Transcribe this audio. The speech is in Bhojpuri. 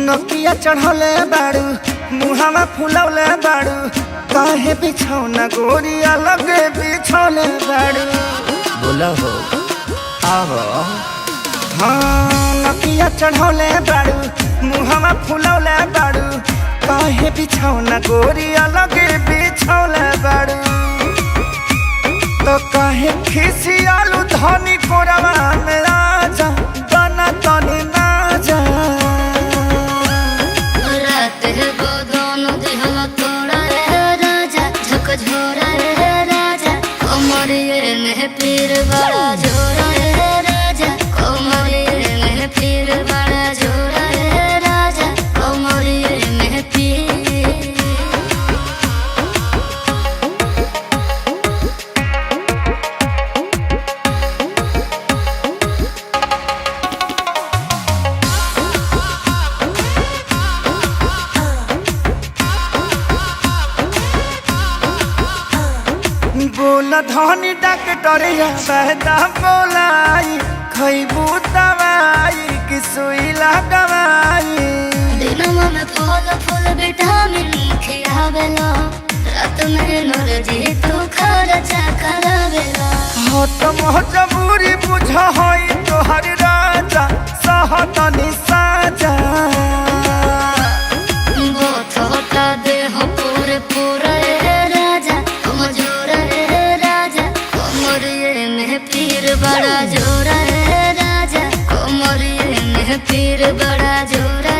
नकिया चढ़ौले बाड़ू मुहावा फुलौले बाड़ू काहे बिछौना गोरिया लगे बिछौले बाड़ू बोला हो आहो हाँ नकिया चढ़ौले बाड़ू मुहावा फुलौले बाड़ू काहे बिछौना गोरिया लगे बिछौले बाड़ू तो काहे खिसियालू धनी कोरवा में आजा बना तनी ना जा रात है वो दोनों दिल तोड़ा है राजा झकझोरा है राजा कोमरिये में पीर बड़ा जोरा है राजा कोमरिये में पीर बड़ा जोरा है राजा कोमरिये में पीर बोला धनी डॉक्टर बहदा बोलाई खैबू दवाई कि सुई लगवाई दिनमा में फल फूल विटामिन खियावेला रात में एनर्जी तू खर्चा करावेला हो तो मजबूरी बुझ होई तोहर राजा सहतनी साजा बोथोटा देह पूरे पूरा है राजा कमजोर है राजा कोमरिये में पीर बड़ा जोरा है राजा कोमरिये में पीर बड़ा जोरा